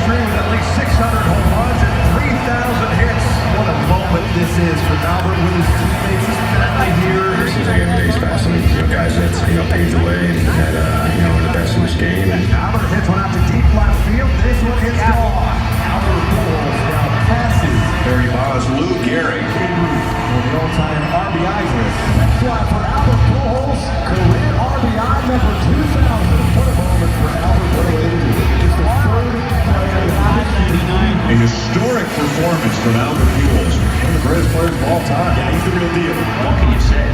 history with at least 600 home runs and 3,000 hits. What a moment this is for Albert with his teammates, his family here. It seems like every day's passing. Guys that's paved the way and had the best in this game. And Albert hits one out to deep left field. This one hits gone. Albert Pujols now passes Barry Bonds, Lou Gehrig. on the all-time RBIs list. Next one for Albert Pujols, career RBI number 2,000. What a moment for Albert. What a way to do it. It's the third player A historic performance from Albert Pujols. one of the greatest players of all time. Yeah, he's the real deal. What can you say?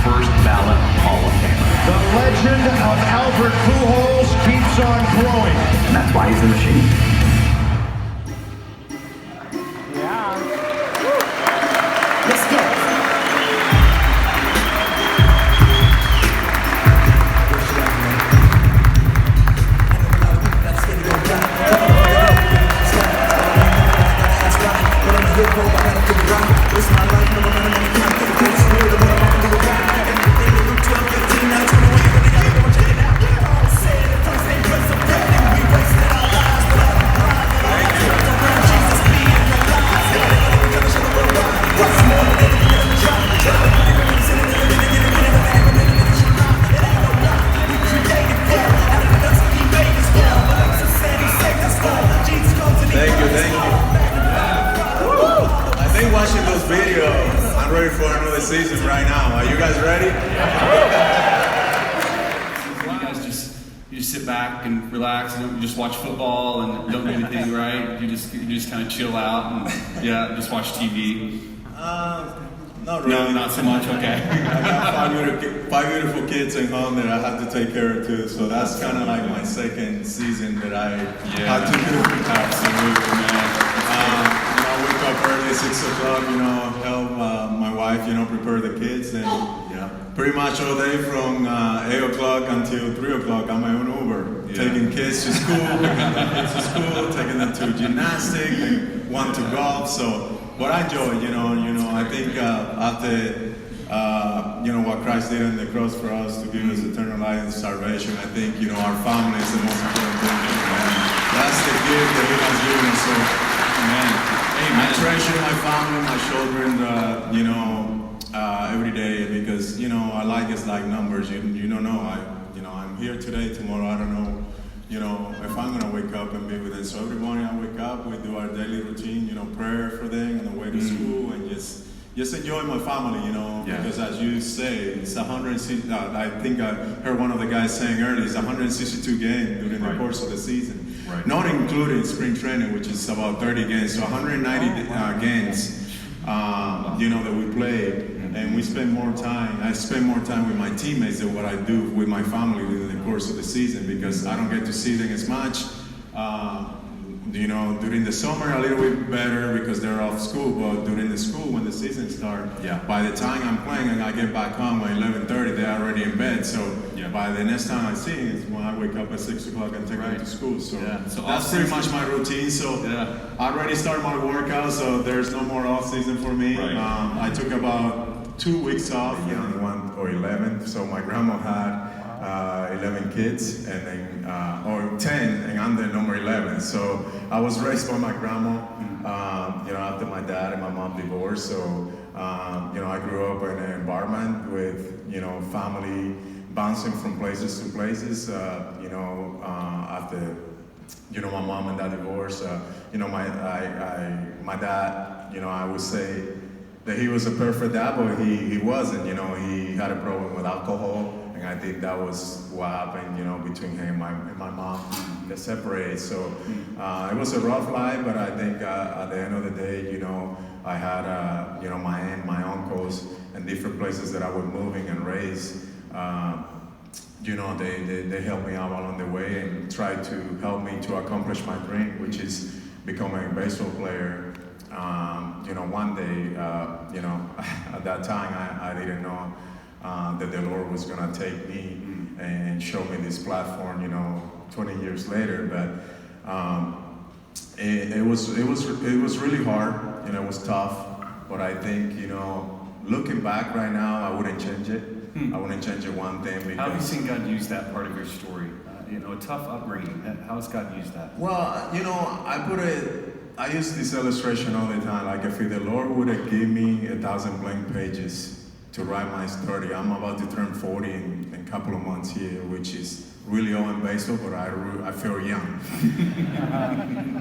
First ballot Hall of Famer. The legend of Albert Pujols keeps on growing. And that's why he's a machine. Let's go. Thank you. I think watching those videos, I'm ready for another season right now. Are you guys ready? You guys you just sit back and relax and you just watch football and don't do anything, right? You just kind of chill out and just watch TV. Not really. No, not so much. Okay. I got five beautiful kids at home that I have to take care of too. So that's kind of like my second season that I have to do. Absolutely, man. I wake up early, 6 o'clock. Help my wife, prepare the kids, and pretty much all day from 8 o'clock until 3 o'clock. I'm my own Uber, taking kids to school, taking them to gymnastics, and one to golf. So. But I enjoy, I think after, what Christ did on the cross for us to give us eternal life and salvation, I think, our family is the most important thing. That's the gift that He has given us. So, I treasure my family, my children, every day because, I like numbers. You don't know. I'm here today, tomorrow, I don't know. If I'm gonna wake up and be with them. So every morning I wake up, we do our daily routine, prayer for them on the way to school, and just enjoy my family, because as you say, it's 160. I think I heard one of the guys saying earlier, it's 162 games during the course of the season, not including spring training, which is about 30 games. So 190 games, that we played. And we spend more time. I spend more time with my teammates than what I do with my family during the course of the season because I don't get to see them as much. During the summer a little bit better because they're off school, but during the school when the season starts, by the time I'm playing and I get back home at 11:30, they're already in bed. So by the next time I see them is when I wake up at 6 o'clock and take them to school. So that's pretty much my routine. So I already started my workout, so there's no more off season for me. I took about 2 weeks off, one or 11. So my grandma had 11 kids, and then or 10, and I'm the number 11. So I was raised by my grandma. After my dad and my mom divorced. So I grew up in an environment with family bouncing from places to places. After my mom and dad divorced. My dad. I would say that he was a perfect dad, but he wasn't. He had a problem with alcohol, and I think that was what happened, between him and my mom. They separated. So it was a rough life, but I think at the end of the day, I had my aunt, my uncles, and different places that I was moving and raised. They helped me out along the way and tried to help me to accomplish my dream, which is becoming a baseball player. One day, at that time, I didn't know that the Lord was going to take me and show me this platform, 20 years later. But it was really hard, it was tough. But I think, looking back right now, I wouldn't change it. I wouldn't change it one thing because... How have you seen God use that part of your story a tough upbringing. How has God used that? Well, I use this illustration all the time. Like if the Lord would have given me 1,000 blank pages to write my story, I'm about to turn 40 in a couple of months here, which is really old and basic, but I feel young.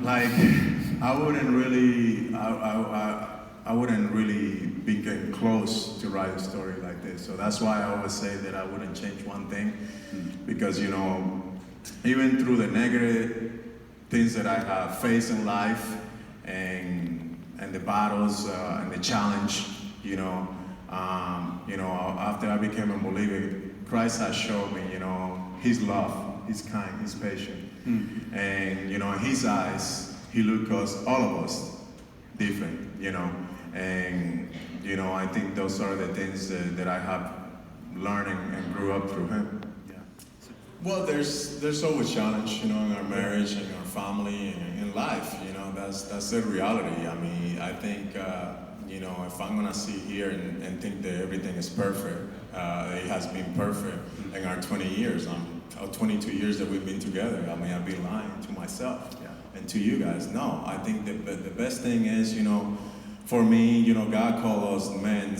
Like I wouldn't really be getting close to write a story like this. So that's why I always say that I wouldn't change one thing, because even through the negative things that I have faced in life and the battles and the challenge, after I became a believer, Christ has shown me, His love, His kind, His patient, and in His eyes, He looked all of us different, and I think those are the things that I have learned and grew up through Him. Well, there's always challenge, in our marriage and our family and in life. That's the reality. I mean, I think if I'm gonna sit here and think that everything is perfect, it has been perfect in our 20 years. 22 years that we've been together. I mean, I've been lying to myself and to you guys. No, I think the best thing is, for me, God called us men.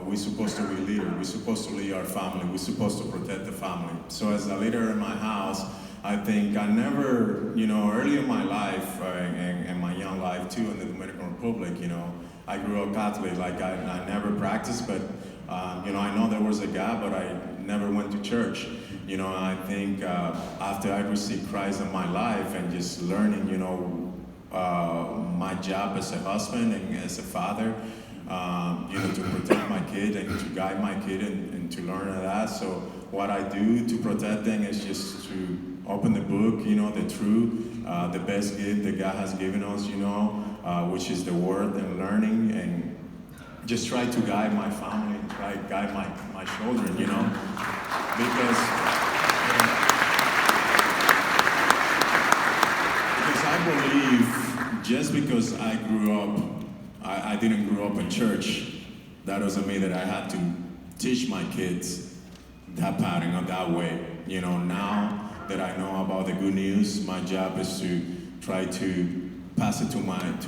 We're supposed to be leaders. We're supposed to lead our family. We're supposed to protect the family. So as a leader in my house, I think I never, early in my life and my young life too in the Dominican Republic, I grew up Catholic. Like I never practiced, but I know there was a God, but I never went to church. I think after I received Christ in my life and just learning, my job as a husband and as a father, to protect my kid and to guide my kid and to learn that. So what I do to protect them is just to open the book, the truth, the best gift that God has given us, which is the word and learning, and just try to guide my family, try to guide my children, because I believe just because I grew up, I didn't grow up in church, that doesn't mean that I had to teach my kids that pattern or that way. Now that I know about the good news, my job is to try to pass it to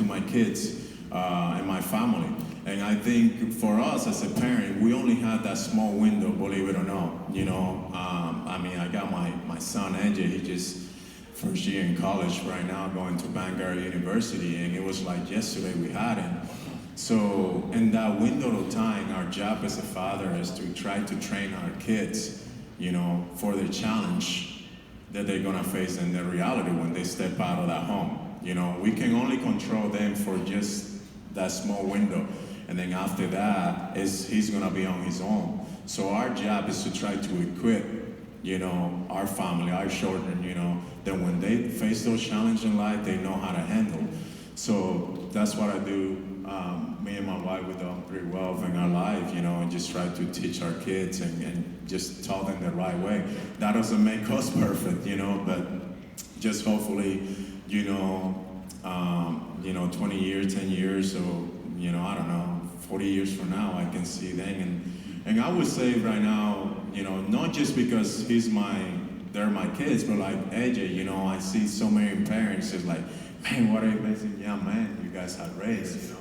my kids and my family. And I think for us as a parent, we only have that small window, believe it or not. I got my son, AJ, he just first year in college right now, going to Vanguard University, and it was like yesterday we had him. So in that window of time, our job as a father is to try to train our kids, for the challenge that they're gonna face in their reality when they step out of that home. We can only control them for just that small window. And then after that, he's gonna be on his own. So our job is to try to equip, our family, our children, that when they face those challenges in life, they know how to handle. So that's what I do. Me and my wife, we do pretty well in our life, and just try to teach our kids and just tell them the right way. That doesn't make us perfect, but just hopefully, 20 years, 10 years, so, I don't know, 40 years from now, I can see them. And I would say right now, not just because they're my kids, but like AJ, I see so many parents is like, man, what an amazing young man you guys have raised,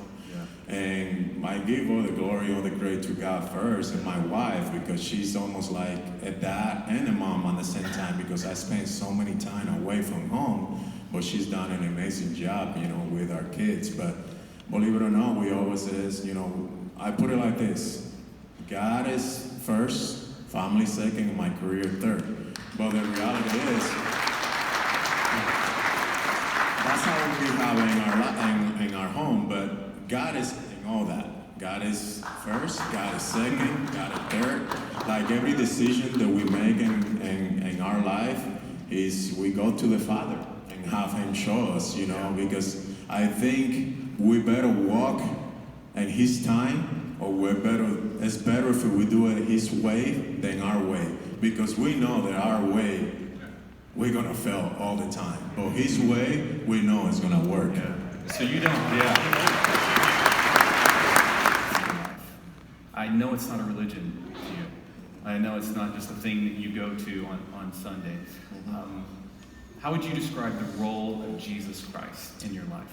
And I give all the glory, all the credit to God first, and my wife, because she's almost like a dad and a mom at the same time, because I spend so many time away from home, but she's done an amazing job, with our kids. But believe it or not, we always says, I put it like this: God is first, family second, and my career third. But the reality is, that's how we have in our home. But God is in all that. God is first, God is second, God is third. Like every decision that we make in our life is we go to the Father and have Him show us, because I think we better walk in His time, or it's better if we do it His way than our way. Because we know that our way, we're gonna fail all the time. But His way, we know it's gonna work. So you don't, I know it's not a religion to you. I know it's not just a thing that you go to on Sunday. How would you describe the role of Jesus Christ in your life?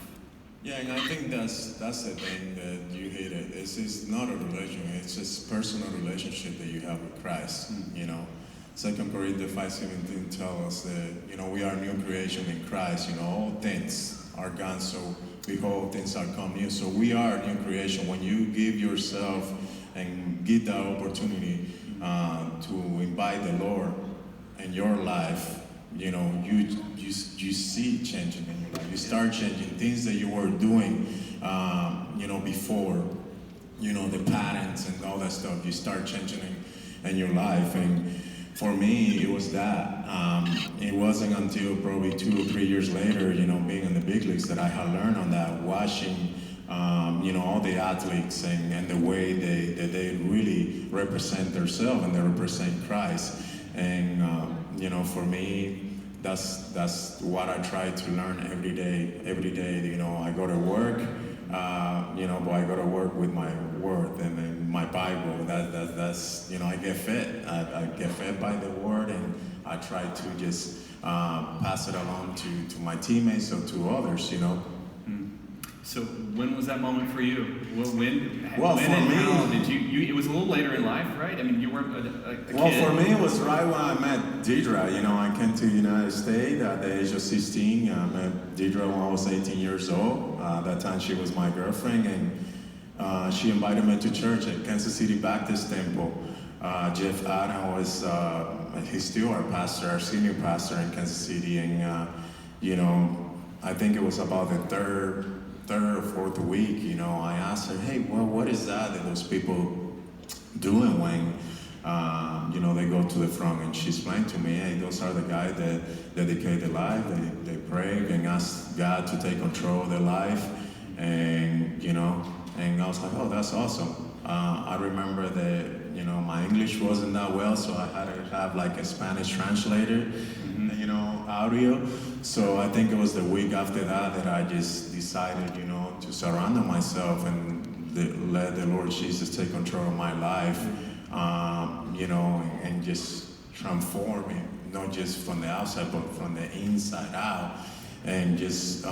Yeah, and I think that's the thing that you hit it. It's not a religion, it's just personal relationship that you have with Christ, you know. 2 Corinthians 5:17 tells us that, you know, we are new creation in Christ, you know, all things are gone, so behold, things are come new. So we are new creation. When you give yourself and get that opportunity to invite the Lord in your life, you know, you see changing in your life. You start changing things that you were doing, you know, before, you know, the patterns and all that stuff. You start changing in your life. And for me, it was that. It wasn't until probably 2 or 3 years later, you know, being in the big leagues, that I had learned on that, watching, you know, all the athletes and the way they really represent themselves and they represent Christ. And, you know, for me, that's what I try to learn every day. Every day, you know, I go to work, you know, but I go to work with my word and then my Bible. That's you know, I get fed. I get fed by the word, and I try to just pass it along to my teammates or to others, you know. So when was that moment for you? When Well, when for and me- how did you? It was a little later in life, right? I mean, you weren't a kid. Well, for me, it was right when I met Deidre. You know, I came to the United States at the age of 16. I met Deidre when I was 18 years old. That time she was my girlfriend, and she invited me to church at Kansas City Baptist Temple. Jeff Adam was, he's still our pastor, our senior pastor in Kansas City. And, you know, I think it was about the third or fourth week, you know, I asked her, hey, well, what is that those people doing when, you know, they go to the front? And she explained to me, hey, those are the guys that dedicate their life, they pray and ask God to take control of their life. And, you know, and I was like, oh, that's awesome. I remember that, you know, my English wasn't that well, so I had to have like a Spanish translator, you know, audio. So I think it was the week after that I just decided, you know, to surrender myself and let the Lord Jesus take control of my life, you know, and just transform it, not just from the outside, but from the inside out, and just,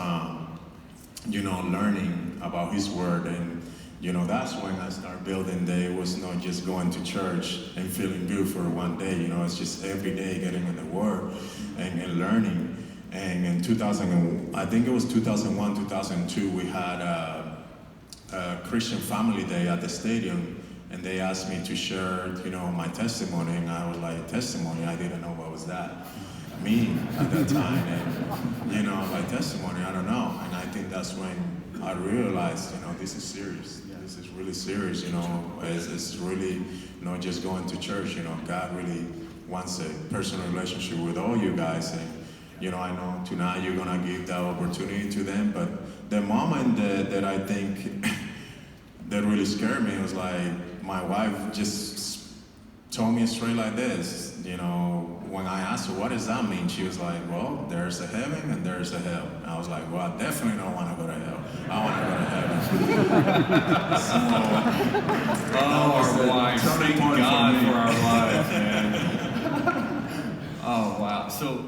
you know, learning about His Word. And, you know, that's when I started building that it was not just going to church and feeling good for one day, you know, it's just every day getting in the Word and learning. And in 2000, I think it was 2001, 2002, we had a Christian Family Day at the stadium, and they asked me to share, you know, my testimony, and I was like, testimony? I didn't know what was that mean at that time. And, you know, like, testimony, I don't know. And I think that's when I realized, you know, this is serious. This is really serious, you know. It's really not just going to church, you know. God really wants a personal relationship with all you guys. And, you know, I know tonight you're gonna give that opportunity to them, but the moment that I think that really scared me was like, my wife just told me straight like this, you know, when I asked her, what does that mean? She was like, well, there's a heaven and there's a hell. And I was like, well, I definitely don't want to go to hell. I want to go to heaven. Our wives. Thank God for our wives, man. Oh, wow. So